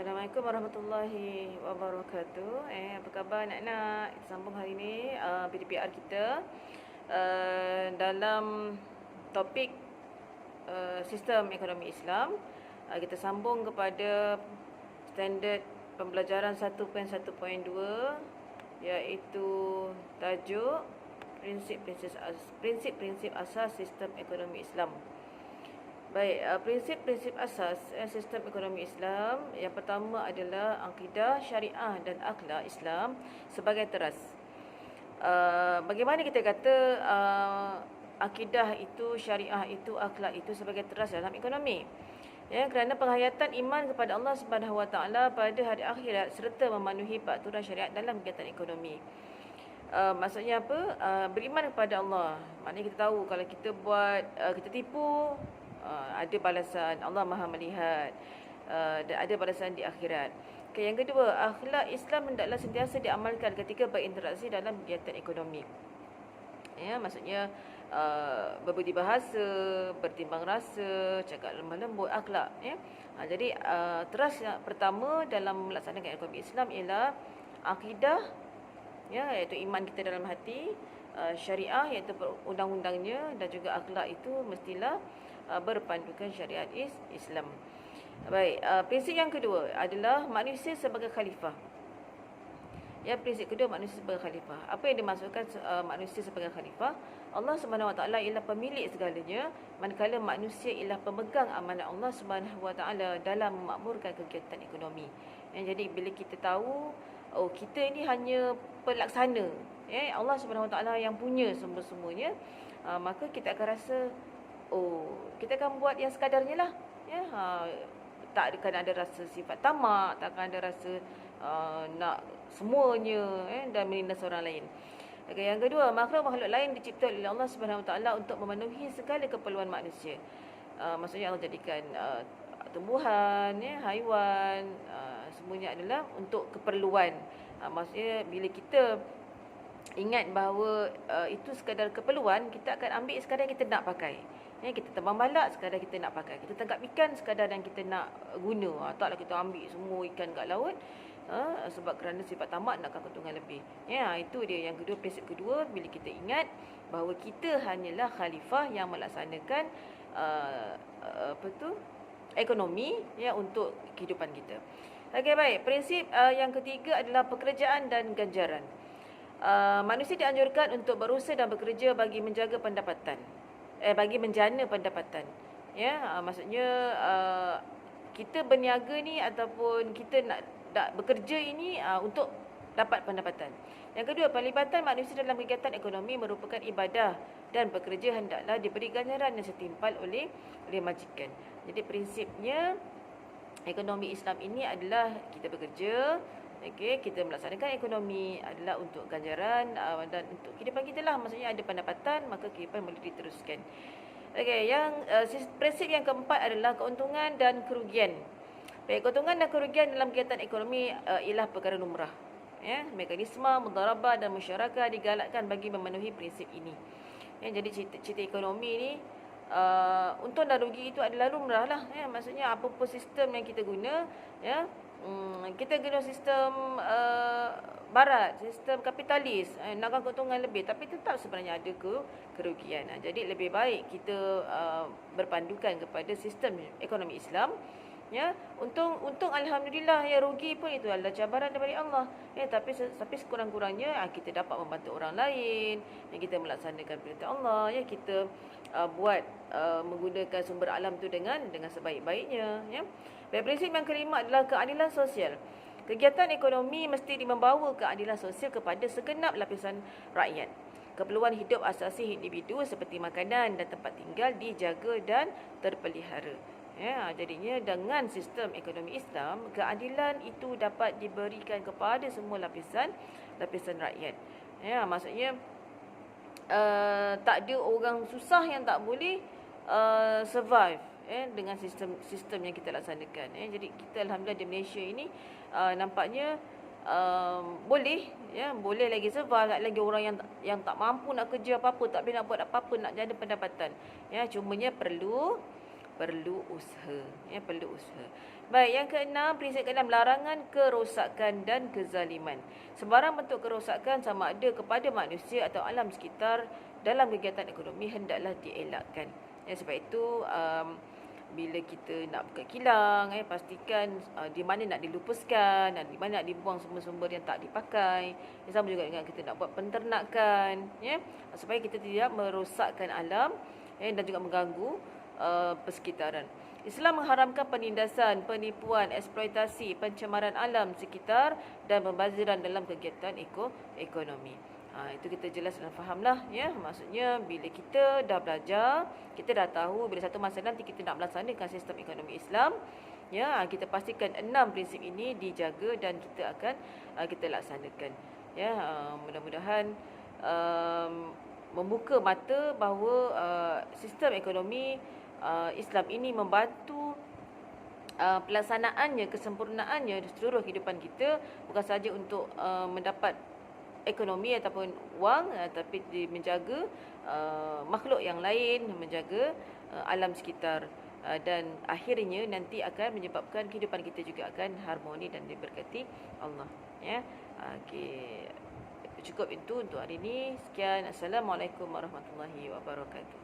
Assalamualaikum warahmatullahi wabarakatuh. Apa khabar anak-anak? Sambung hari ini PDPR kita dalam topik sistem ekonomi Islam. Kita sambung kepada standard pembelajaran 1.1.2 iaitu tajuk prinsip-prinsip asas sistem ekonomi Islam. Baik, prinsip-prinsip asas sistem ekonomi Islam. Yang pertama adalah akidah, syariah dan akhlak Islam sebagai teras. Bagaimana kita kata akidah itu, syariah itu, akhlak itu sebagai teras dalam ekonomi? Ya, kerana penghayatan iman kepada Allah Subhanahu Wa Taala pada hari akhirat serta memenuhi peraturan syariat dalam kegiatan ekonomi. Maksudnya apa? Beriman kepada Allah. Maknanya kita tahu kalau kita buat, kita tipu, ada balasan, Allah Maha melihat, dan ada balasan di akhirat. Okay, yang kedua, akhlak Islam hendaklah sentiasa diamalkan ketika berinteraksi dalam kegiatan ekonomi. Ya, maksudnya berbudi bahasa, bertimbang rasa, cakap lemah lembut, akhlak. Ya. Jadi teras yang pertama dalam melaksanakan ekonomi Islam ialah akidah, ya, iaitu iman kita dalam hati, syariah iaitu undang-undangnya, dan juga akhlak itu mestilah berpandukan syariat Islam. Baik, prinsip yang kedua adalah manusia sebagai khalifah. Ya, prinsip kedua manusia sebagai khalifah. Apa yang dimaksudkan manusia sebagai khalifah? Allah Subhanahu Wa Taala ialah pemilik segalanya, manakala manusia ialah pemegang amanah Allah Subhanahu Wa Taala dalam memakmurkan kegiatan ekonomi. Jadi bila kita tahu kita ini hanya pelaksana, ya, Allah Subhanahu Wa Taala yang punya semua-semuanya, maka kita akan rasa kita akan buat yang sekadarnya lah, ya. Tak akan ada rasa sifat tamak, tak akan ada rasa nak semuanya, dan menindas orang lain. Okay, yang kedua, makhluk-makhluk lain dicipta oleh Allah Subhanahu Wa Taala untuk memenuhi segala keperluan manusia. Maksudnya Allah jadikan tumbuhan, ya, haiwan, semuanya adalah untuk keperluan. Maksudnya bila kita ingat bahawa itu sekadar keperluan, kita akan ambil sekadar kita nak pakai. Ya, kita terbang balak sekadar kita nak pakai. Kita tangkap ikan sekadar yang kita nak guna. Taklah kita ambil semua ikan kat laut sebab kerana sifat tamak nakkan keuntungan lebih. Ya, itu dia yang kedua, prinsip kedua, bila kita ingat bahawa kita hanyalah khalifah yang melaksanakan ekonomi, ya, untuk kehidupan kita. Okey, baik. Prinsip yang ketiga adalah pekerjaan dan ganjaran. Manusia dianjurkan untuk berusaha dan bekerja bagi menjaga pendapatan, bagi menjana pendapatan. Ya, maksudnya kita berniaga ni ataupun kita nak bekerja ini untuk dapat pendapatan. Yang kedua, pelibatan manusia dalam kegiatan ekonomi merupakan ibadah dan pekerja hendaklah diberi ganjaran yang setimpal oleh majikan. Jadi prinsipnya ekonomi Islam ini adalah kita bekerja, okey, kita melaksanakan ekonomi adalah untuk ganjaran dan untuk kehidupan kita lah. Maksudnya ada pendapatan, maka kehidupan boleh diteruskan. Okey, yang prinsip yang keempat adalah keuntungan dan kerugian. Baik, keuntungan dan kerugian dalam kegiatan ekonomi ialah perkara lumrah. Ya, mekanisme mudharabah dan musyarakah digalakkan bagi memenuhi prinsip ini. Ya, jadi cerita ekonomi ni untung dan rugi itu adalah lumrah lah. Ya, maksudnya apa-apa sistem yang kita guna, ya, kita guna sistem barat, sistem kapitalis, nakkan keuntungan lebih, tapi tetap sebenarnya ada kerugian. Jadi lebih baik kita berpandukan kepada sistem ekonomi Islam. Ya, untung alhamdulillah, ya, rugi pun itu adalah cabaran daripada Allah. Ya, tapi sekurang-kurangnya kita dapat membantu orang lain, ya, kita melaksanakan perintah Allah, ya, kita buat menggunakan sumber alam tu dengan sebaik-baiknya, ya. Dan prinsip yang kelima adalah keadilan sosial. Kegiatan ekonomi mesti membawa keadilan sosial kepada segenap lapisan rakyat. Keperluan hidup asasi individu seperti makanan dan tempat tinggal dijaga dan terpelihara. Ya, jadinya dengan sistem ekonomi Islam, keadilan itu dapat diberikan kepada semua lapisan rakyat. Ya, maksudnya tak ada orang susah yang tak boleh survive, dengan sistem yang kita laksanakan. Jadi kita alhamdulillah di Malaysia ini nampaknya boleh, ya, boleh lagi survive. Tak lagi orang yang tak mampu nak kerja apa-apa, tak boleh nak buat apa-apa, nak jana pendapatan. Ya, cumanya perlu perlu usaha. Ya, perlu usaha. Baik, yang keenam, prinsip keenam, larangan kerosakan dan kezaliman. Sembarang bentuk kerosakan sama ada kepada manusia atau alam sekitar dalam kegiatan ekonomi hendaklah dielakkan. Ya, sebab itu bila kita nak buka kilang, pastikan di mana nak dilupuskan dan di mana nak dibuang sumber-sumber yang tak dipakai. Sama juga dengan kita nak buat penternakan, ya, supaya kita tidak merosakkan alam dan juga mengganggu persekitaran. Islam mengharamkan penindasan, penipuan, eksploitasi, pencemaran alam sekitar dan pembaziran dalam kegiatan ekonomi. Itu kita jelas dan fahamlah, ya. Maksudnya bila kita dah belajar, kita dah tahu bila satu masa nanti kita nak melaksanakan sistem ekonomi Islam, ya, kita pastikan 6 prinsip ini dijaga dan kita akan kita laksanakan. Ya, mudah-mudahan membuka mata bahawa sistem ekonomi Islam ini membantu pelaksanaannya, kesempurnaannya di seluruh kehidupan kita, bukan sahaja untuk mendapat ekonomi ataupun wang, tapi menjaga makhluk yang lain, menjaga alam sekitar, dan akhirnya nanti akan menyebabkan kehidupan kita juga akan harmoni dan diberkati Allah, ya. Okey, cukup itu untuk hari ini. Sekian, assalamualaikum warahmatullahi wabarakatuh.